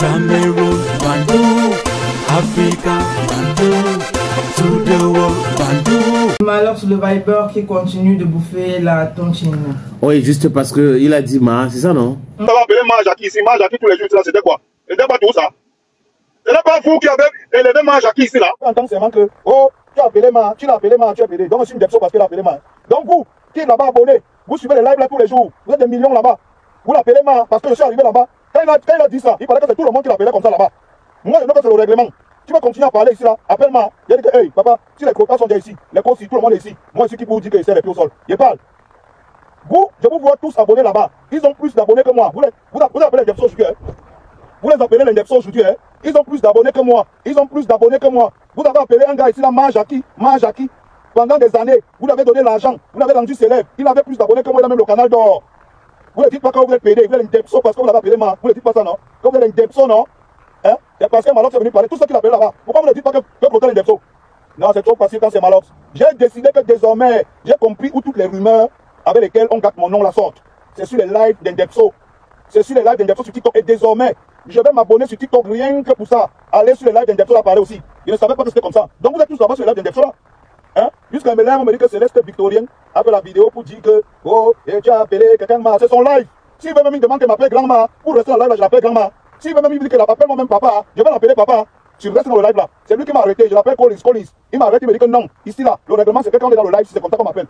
Cameroon, Bandou, Africa, Bandou, to the world, Bandou. Malox le Viper qui continue de bouffer la tontine. Oui, juste parce qu'il a dit Ma, c'est ça non? Ça va appeler Majaki ici, Majaki tous les jours, c'était quoi? C'était pas tout ça. Ce n'est pas vous qui avez élevé Majaki ici là. En tant que c'est que, oh, tu as appelé Ma, tu l'as appelé Ma, tu as appelé. Donc c'est une depso parce qu'il a appelé Ma. Donc vous, qui êtes là-bas abonné, vous suivez les lives là tous les jours, vous êtes des millions là-bas. Vous l'appelez Ma parce que je suis arrivé là-bas. Quand il a dit ça, il fallait que c'est tout le monde qui l'appelait comme ça là-bas. Moi, je ne sais pas c'est le règlement. Tu vas continuer à parler ici là, appelle-moi. Il a dit que, hey, papa, si les quotas sont déjà ici, les quotas, tout le monde est ici. Moi, ici qui vous dit que c'est les pieds au sol. Je parle. Vous, je vous vois tous abonnés là-bas. Ils ont plus d'abonnés que moi. Vous appelez les Depso aujourd'hui. Vous les appelez les Depso aujourd'hui. Ils ont plus d'abonnés que moi. Ils ont plus d'abonnés que moi. Vous avez appelé un gars ici là, Majaki. Pendant des années, vous lui avez donné l'argent. Vous l'avez rendu célèbre. Il avait plus d'abonnés que moi. Il a même le canal d'or. Vous ne dites pas quand vous êtes pédé. Vous êtes une Depso parce que vous l'avez appelé Ma. Vous ne dites pas ça, non? Quand vous êtes une Depso, non? Hein? C'est parce que Malox est venu parler. Tout ce qu'il appelle là-bas. Pourquoi vous ne dites pas que Clotel est une Depso? Non, c'est trop facile quand c'est Malox. J'ai décidé que désormais, j'ai compris où toutes les rumeurs avec lesquelles on gâte mon nom la sorte. C'est sur les lives d'Indepso. C'est sur les lives d'Indepso sur TikTok. Et désormais, je vais m'abonner sur TikTok rien que pour ça. Aller sur les lives d'Indepso là parler aussi. Je ne savais pas que c'était comme ça. Donc vous êtes tous là-bas sur les lives d'Indepso là. Hein? Jusqu'à maintenant, on me dit que Céleste Victorien a fait la vidéo pour dire que, oh, et tu as appelé quelqu'un de Ma. C'est son live. S'il veut même me demander de m'appeler grand-ma, pour rester en live là, je l'appelle grand-ma. S'il veut même me dire qu'il appelle moi-même papa, je vais l'appeler papa. Tu restes dans le live là. C'est lui qui m'a arrêté. Je l'appelle Colis. Il m'a arrêté, il me dit que non. Ici là, le règlement c'est que quand on est dans le live, c'est comme ça qu'on m'appelle.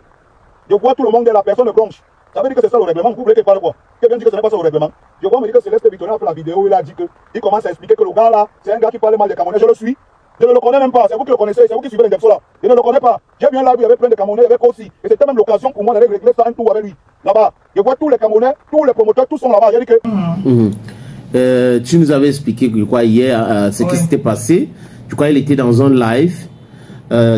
Je vois tout le monde et la personne ne bronche. Ça veut dire que c'est ça le règlement. Vous voulez qu'il parle quoi? Quelqu'un dit que ce n'est pas ça le règlement. Je vois me dire que Céleste Victorien a fait la vidéo où il a dit que il commence à expliquer que le gars là, c'est un gars qui parle mal des Camerounais. Je le suis. Je ne le connais même pas. C'est vous qui le connaissez. C'est vous qui suivez l'Indepso là. Je ne le connais pas. J'ai vu un live où il y avait plein de Camerounais avec aussi. Et c'était même l'occasion pour moi d'aller régler ça un tour avec lui. Là-bas. Je vois tous les Camerounais, tous les promoteurs, tous sont là-bas. J'ai dit que. Tu nous avais expliqué je crois, hier ce qui s'était passé. Je crois qu'il était dans un live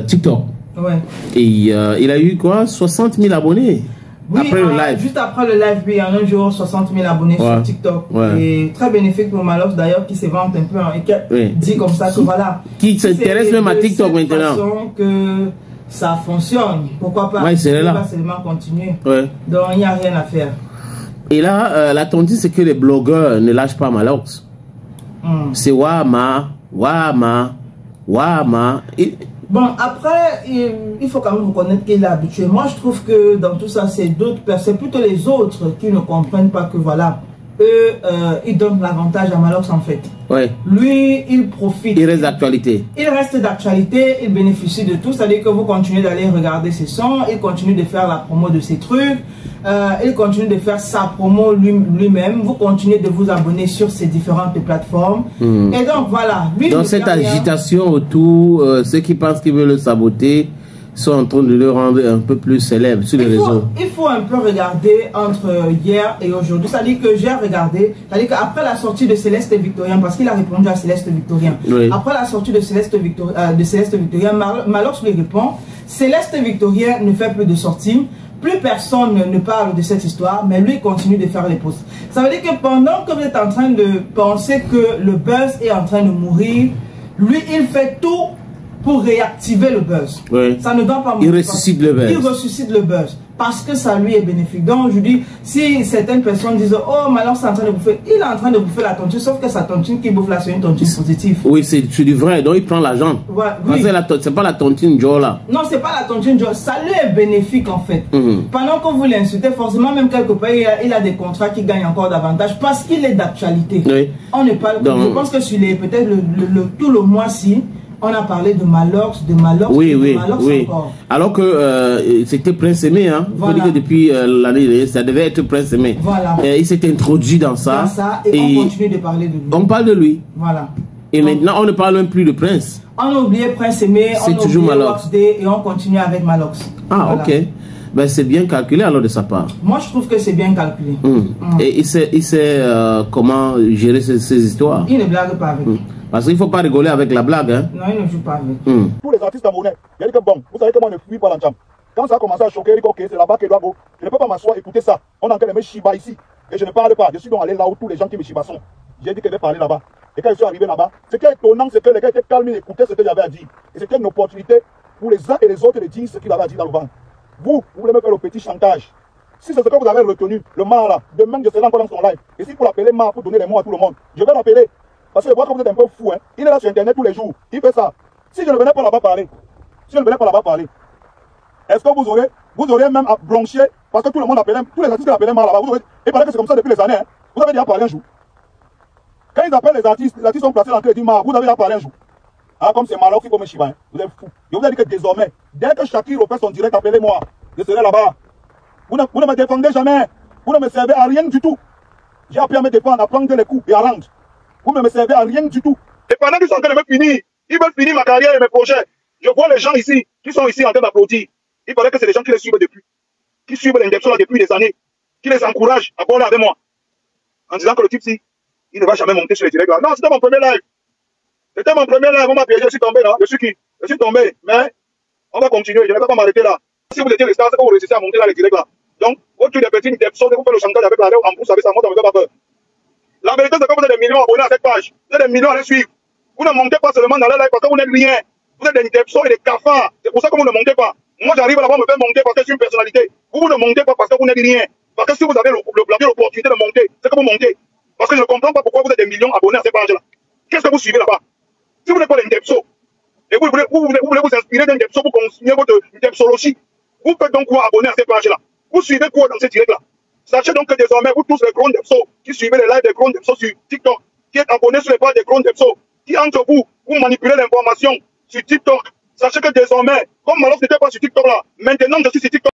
TikTok. Ouais. Et il a eu quoi 60 000 abonnés. Oui, après le live. Juste après le live, il y a un jour 60 000 abonnés sur TikTok. Ouais. Et très bénéfique pour Malox d'ailleurs qui se vante un peu et qui dit comme ça que voilà. Qui s'intéresse même à TikTok maintenant. Que ça fonctionne. Pourquoi pas? Ouais, c'est là. Pas seulement continuer. Ouais. Donc il n'y a rien à faire. Et là, la tontine, c'est que les blogueurs ne lâchent pas Malox. C'est Wama. Bon, après, il faut quand même reconnaître qu'il est habitué. Moi, je trouve que dans tout ça, c'est d'autres personnes, plutôt les autres qui ne comprennent pas que voilà, eux, ils donnent l'avantage à Malox en fait. Ouais. Lui, il profite. Il reste d'actualité. Il reste d'actualité, il bénéficie de tout. C'est-à-dire que vous continuez d'aller regarder ses sons, il continue de faire la promo de ses trucs, il continue de faire sa promo lui-même. Vous continuez de vous abonner sur ces différentes plateformes. Et donc voilà. Lui, dans cette agitation autour, ceux qui pensent qu'ils veulent le saboter sont en train de le rendre un peu plus célèbre sur les réseaux. Il faut un peu regarder entre hier et aujourd'hui. C'est-à-dire que j'ai regardé, c'est-à-dire qu'après la sortie de Céleste Victorien, parce qu'il a répondu à Céleste Victorien, après la sortie de Céleste Victorien, Malox lui répond, Céleste Victorien ne fait plus de sorties, plus personne ne parle de cette histoire, mais lui continue de faire les posts. Ça veut dire que pendant que vous êtes en train de penser que le buzz est en train de mourir, lui il fait tout pour réactiver le buzz. Ça ne doit pas mourir. Il ressuscite le buzz. Il ressuscite le buzz. Parce que ça lui est bénéfique. Donc je dis, si certaines personnes disent, oh Malox est en train de bouffer, il est en train de bouffer la tontine, sauf que sa tontine qui bouffe là, c'est une tontine positive. Oui, c'est du vrai, donc il prend l'argent. C'est pas la tontine Joe là. Non, c'est pas la tontine Joe, ça lui est bénéfique en fait. Pendant que vous l'insultez, forcément même quelque part, il a des contrats qui gagnent encore davantage parce qu'il est d'actualité. On ne parle pas, je pense que sur les, peut-être tout le mois-ci, on a parlé de Malox, encore. Alors que c'était Prince Aimé, hein. Voilà. Que depuis l'année, ça devait être Prince Aimé. Voilà. Il s'est introduit dans ça. Et on continue de parler de lui. On parle de lui. Voilà. Et donc, maintenant, on ne parle même plus de Prince. On a oublié Prince Aimé, on a oublié Wax Day et on continue avec Malox. Ah, voilà. Ok. Ben, c'est bien calculé alors de sa part. Moi, je trouve que c'est bien calculé. Et il sait comment gérer ces histoires. Il ne blague pas avec. Parce qu'il ne faut pas rigoler avec la blague. Hein. Non, il ne joue pas avec. Tous les artistes camerounais, il a dit que bon, vous savez que moi je ne fuis pas l'ensemble. Quand ça a commencé à choquer, il dit ok, c'est là-bas qu'il doit go. Je ne peux pas m'asseoir, écouter ça. On a encore les Shiba ici. Et je ne parle pas. Je suis donc allé là où tous les gens qui me chibassent. J'ai dit que je vais parler là-bas. Et quand je suis arrivé là-bas, ce qui est étonnant, c'est que les gars étaient calmes, ils écoutaient ce que j'avais à dire. Et c'était une opportunité pour les uns et les autres de dire ce qu'il avait à dire dans le vent. Vous voulez me faire le petit chantage. Si c'est ce que vous avez retenu, le mal là, demain je serai encore dans son live. Et si vous l'appelez mal pour donner les mots à tout le monde, je vais l'appeler. Parce que je vois que vous êtes un peu fou. Hein. Il est là sur Internet tous les jours. Il fait ça. Si je ne venais pas là-bas parler, est-ce que vous auriez même blanchi, parce que tout le monde appelait, tous les artistes appelaient mal là-bas, il paraît que c'est comme ça depuis les années. Hein. Vous avez déjà parlé un jour. Quand ils appellent les artistes sont placés dans le crédit, vous avez déjà parlé un jour. Ah, comme c'est Malox, comme Chiba, hein. Vous êtes fou. Je vous ai dit que désormais, dès que Shakir refait son direct, appelez-moi. Je serai là-bas. Vous ne me défendez jamais. Vous ne me servez à rien du tout. J'ai appris à me défendre, à prendre les coups et à rendre. Vous ne me servez à rien du tout. Et pendant qu'ils sont en train de me finir, ils veulent finir ma carrière et mes projets. Je vois les gens ici, qui sont ici en train d'applaudir. Il paraît que c'est les gens qui les suivent depuis. Qui suivent l'Indepso là depuis des années. Qui les encouragent à parler avec moi. En disant que le type-ci, il ne va jamais monter sur les directs là. Non, c'était mon premier live. C'était mon premier live. On m'a piégé, je suis tombé là. Je suis qui? Je suis tombé. Mais on va continuer. Je ne vais pas m'arrêter là. Si vous étiez les stars, c'est que vous réussissez à monter là les directs là. Donc, vous tuez des petits Indepso, vous faites le chantage avec la rêve en plus, avec ça, moi, ça me fait pas peur. La vérité, c'est que vous êtes des millions d'abonnés à cette page. Vous êtes des millions à les suivre. Vous ne montez pas seulement dans les lives parce que vous n'êtes rien. Vous êtes des Indepso et des cafards. C'est pour ça que vous ne montez pas. Moi, j'arrive là-bas, me faire monter parce que je suis une personnalité. Vous ne montez pas parce que vous n'êtes rien. Parce que si vous avez l'opportunité de monter, c'est que vous montez. Parce que je ne comprends pas pourquoi vous êtes des millions d'abonnés à cette page-là. Qu'est-ce que vous suivez là-bas? Si vous n'êtes pas l'Indepso, et vous voulez vous inspirer d'Indepso pour continuer votre Indepsologie, vous faites donc quoi abonner à cette page-là? Vous suivez quoi dans ces directs-là? Sachez donc que désormais, vous tous les gros Indepso qui suivez les lives des gros Indepso sur TikTok, qui êtes abonnés sur les pages des gros Indepso, qui entre vous manipulez l'information sur TikTok, sachez que désormais, comme Malox n'était pas sur TikTok là, maintenant je suis sur TikTok.